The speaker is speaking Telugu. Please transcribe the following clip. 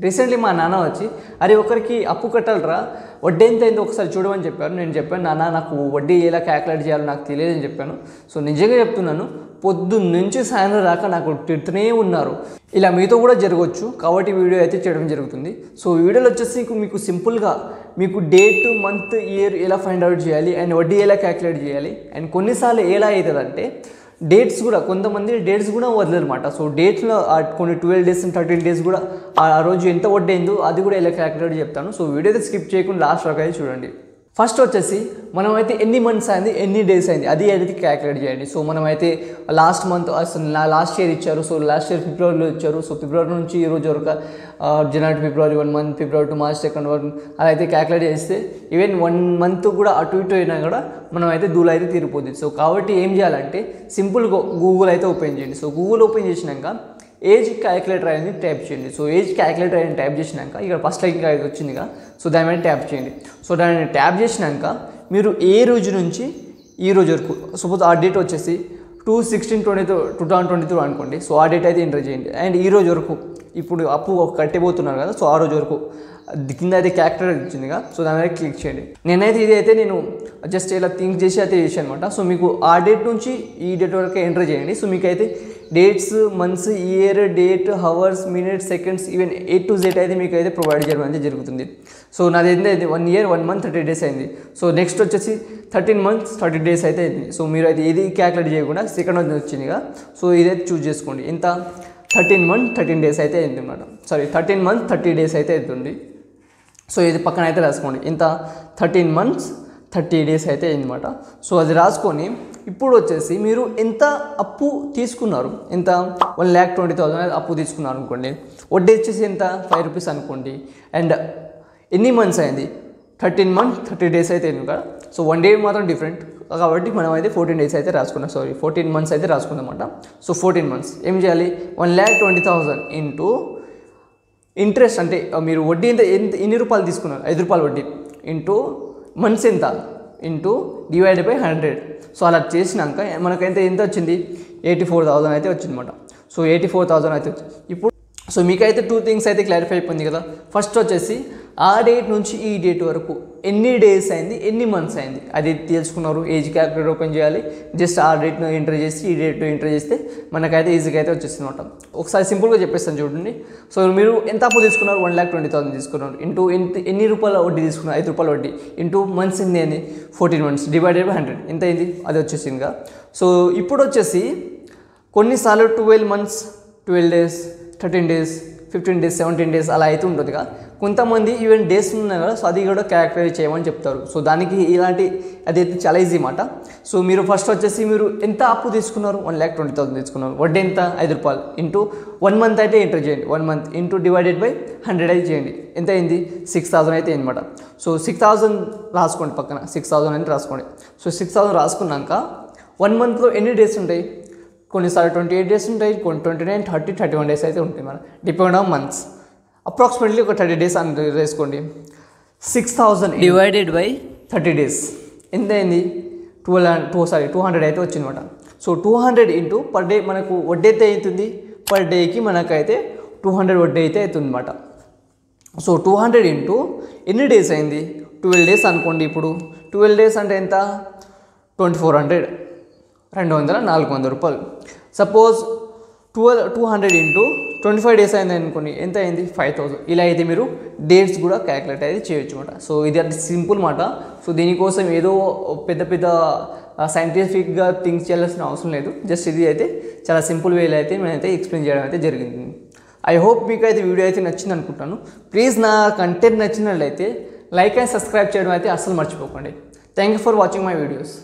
రీసెంట్లీ మా నాన్న వచ్చి అరే ఒకరికి అప్పు కట్టాలరా వడ్డీ ఎంత అయిందో ఒకసారి చూడమని చెప్పారు. నేను చెప్పాను నాన్న నాకు వడ్డీ ఎలా క్యాల్కులేట్ చేయాలో నాకు తెలియదని చెప్పాను. సో నిజంగా చెప్తున్నాను, పొద్దున్న నుంచి సాయంత్రం దాకా నాకు తిడుతూనే ఉన్నారు. ఇలా మీతో కూడా జరగవచ్చు కాబట్టి వీడియో అయితే చేయడం జరుగుతుంది. సో వీడియోలో వచ్చేసి మీకు సింపుల్గా మీకు డేట్ మంత్ ఇయర్ ఎలా ఫైండ్ అవుట్ చేయాలి అండ్ వడ్డీ ఎలా క్యాల్కులేట్ చేయాలి అండ్ కొన్నిసార్లు ఎలా అవుతుందంటే డేట్స్ కూడా కొంతమంది డేట్స్ కూడా వదలనమాట. సో డేట్స్లో కొన్ని 12 days 13 days కూడా ఆ రోజు ఎంత వడ్డీ అయిందో అది కూడా ఎలా క్యాల్కులేట్ చెప్తాను. సో వీడియో అయితే స్కిప్ చేయకుండా లాస్ట్ వరకు అయితే చూడండి. ఫస్ట్ వచ్చేసి మనమైతే ఎన్ని మంత్స్ అయింది ఎన్ని డేస్ అయింది అది అయితే క్యాల్కులేట్ చేయండి. సో మనమైతే లాస్ట్ మంత్ లాస్ట్ ఇయర్ ఇచ్చారు. సో లాస్ట్ ఇయర్ ఫిబ్రవరిలో ఇచ్చారు. సో ఫిబ్రవరి నుంచి ఈ రోజు వరకు జనవరి ఫిబ్రవరి 1 month, February to March 2nd month అలా అయితే క్యాల్కులేట్ చేస్తే ఈవెన్ 1 month కూడా అటు ఇటు అయినా కూడా మనం అయితే దూలు అయితే తీరిపోతుంది. సో కాబట్టి ఏం చేయాలంటే సింపుల్గా గూగుల్ అయితే ఓపెన్ చేయండి. సో గూగుల్ ఓపెన్ చేసినాక ఏజ్ క్యాల్కులేటర్ అనేది టైప్ చేయండి. సో ఏజ్ క్యాల్కులేటర్ అని టైప్ చేసినాక ఇక్కడ ఫస్ట్ లైక్ వచ్చిందిగా, సో దాని మీద ట్యాప్ చేయండి. సో దాన్ని ట్యాప్ చేసినాక మీరు ఏ రోజు నుంచి ఈ రోజు వరకు సపోజ్ ఆ డేట్ వచ్చేసి 2/16/2022 అనుకోండి. సో ఆ డేట్ అయితే ఎంటర్ చేయండి. అండ్ ఈ రోజు వరకు ఇప్పుడు అప్పు కట్టిపోతున్నారు కదా, సో ఆ రోజు వరకు కింద అయితే క్యాల్కులేటర్ వచ్చిందిగా, సో దాని మీద క్లిక్ చేయండి. నేనైతే ఇది అయితే నేను జస్ట్ ఇలా థింక్ చేసి అయితే చేశాను అనమాట. సో మీకు ఆ డేట్ నుంచి ఈ డేట్ వరకు ఎంటర్ చేయండి. సో మీకు అయితే dates months year date hours minutes seconds even A to Z అయితే మీకు అయితే ప్రొవైడ్ చేయడం అయితే జరుగుతుంది. సో నాది అయితే 1 year 1 month 30 days అయింది. సో నెక్స్ట్ వచ్చేసి 13 months 30 days అయితే అయింది. సో మీరు అయితే ఇది క్యాల్కులేట్ చేయకుండా సెకండ్ వన్ వచ్చిందిగా, సో ఇదైతే చూస్ చేసుకోండి. ఇంత 13 months 13 days అయితే అయింది అనమాట. సారీ 13 months 30 days అయితే అవుతుంది. సో ఇది పక్కన అయితే రాసుకోండి. ఇంత 13 months 30 days అయితే అయిందన్నమాట. సో అది రాసుకొని ఇప్పుడు వచ్చేసి మీరు ఎంత అప్పు తీసుకున్నారు, ఎంత 1,20,000 అప్పు తీసుకున్నారు అనుకోండి. వడ్డీ వచ్చేసి ఎంత 5 rupees అనుకోండి. అండ్ ఎన్ని మంత్స్ అయింది 13 months 30 days అయితే అయింది కదా. సో 1 day మాత్రం డిఫరెంట్ కాబట్టి మనం అయితే 14 days అయితే రాసుకున్నాం. సారీ 14 months అయితే రాసుకున్నాం అన్నమాట. సో 14 months ఏం చేయాలి 1,20,000 ఇంటూ ఇంట్రెస్ట్ అంటే మీరు వడ్డీ ఎంత ఎన్ని రూపాయలు తీసుకున్నారు 5 రూపాయలు వడ్డీ ఇంటూ మంత్స్ ఎంత ఇంటూ డివైడ్ బై 100. సో అలా చేసినాక మనకైతే ఎంత వచ్చింది 84,000 అయితే వచ్చిందన్నమాట. సో 84,000 అయితే వచ్చింది. ఇప్పుడు సో మీకైతే 2 things అయితే క్లారిఫై అయిపోయింది కదా. ఫస్ట్ వచ్చేసి ఆ డేట్ నుంచి ఈ డేట్ వరకు ఎన్ని డేస్ అయింది ఎన్ని మంత్స్ అయింది అది తెలుసుకున్నారు. ఏజ్ క్యాల్కులేటర్ ఓపెన్ చేయాలి. జస్ట్ ఆ డేట్ను ఎంటర్ చేసి ఈ డేట్ ఎంటర్ చేస్తే మనకైతే ఈజీగా అయితే వచ్చేస్తుంది అనమాట. ఒకసారి సింపుల్గా చెప్పేస్తాను చూడండి. సో మీరు ఎంత అప్పు తీసుకున్నారు 1,20,000 తీసుకున్నారు ఇంటూ ఎన్ని రూపాయల వడ్డీ తీసుకున్నారు 5 రూపాయల వడ్డీ ఇంటూ మంత్స్ ఎన్ని అయింది 14 months డివైడెడ్ బై 100 ఎంత అయింది అది వచ్చేసిందిగా. సో ఇప్పుడు వచ్చేసి కొన్నిసార్లు 12 months 12 days 13 days 15 days 17 days అలా అయితే ఉంటుందిగా. కొంతమంది ఈవెన్ డేస్ ఉన్నాయి కదా, సో అది కూడా క్యాల్కులేట్ చేయమని చెప్తారు. సో దానికి ఇలాంటి అదైతే చాలా ఈజీ మాట. సో మీరు ఫస్ట్ వచ్చేసి మీరు ఎంత అప్పు తీసుకున్నారు 1,20,000 తీసుకున్నారు. వడ్డీ ఎంత 5 రూపాయలు ఇంటూ 1 month అయితే ఎంటర్ చేయండి. 1 month ఇంటూ డివైడెడ్ బై 100 అయితే చేయండి. ఎంత అయింది 6,000 అయితే అయిందన్నమాట. సో 6,000 రాసుకోండి పక్కన 6,000 అని రాసుకోండి. సో 6,000 రాసుకున్నాక 1 monthలో ఎన్ని డేస్ ఉంటాయి కొన్నిసార్లు 28 days ఉంటాయి, కొన్ని 29 30 31 days అయితే ఉంటాయి మన డిపెండ్ ఆన్ మంత్స్. అప్రాక్సిమేట్లీ ఒక 30 days అని వేసుకోండి. 6,000 డివైడెడ్ బై 30 days ఎంత అయింది 200 అయితే వచ్చిందన్నమాట. సో 200 ఇంటూ పర్ డే మనకు వడ్డీ అయితే అవుతుంది. పర్ డేకి మనకైతే 200 వడ్డీ అయితే అవుతుంది అనమాట. సో 200 ఇంటూ ఎన్ని డేస్ అయింది 12 days అనుకోండి. ఇప్పుడు 12 days అంటే ఎంత 2400 200 రూపాయలు. సపోజ్ 200 ఇంటూ 25 days అయింది అనుకోండి ఎంత అయింది 5,000. ఇలా అయితే మీరు డేట్స్ కూడా క్యాల్కులేట్ అయితే చేయొచ్చు అనమాట. సో ఇది అంటే సింపుల్ మాట. సో దీనికోసం ఏదో పెద్ద సైంటిఫిక్గా థింక్ చేయాల్సిన అవసరం లేదు. జస్ట్ ఇది అయితే చాలా సింపుల్ వేలో అయితే నేనైతే ఎక్స్ప్లెయిన్ చేయడం అయితే జరిగింది. ఐ హోప్ మీకు అయితే వీడియో అయితే నచ్చింది అనుకుంటాను. ప్లీజ్ నా కంటెంట్ నచ్చినట్లయితే లైక్ అండ్ సబ్స్క్రైబ్ చేయడం అయితే అస్సలు మర్చిపోకండి. Thank you for watching my videos.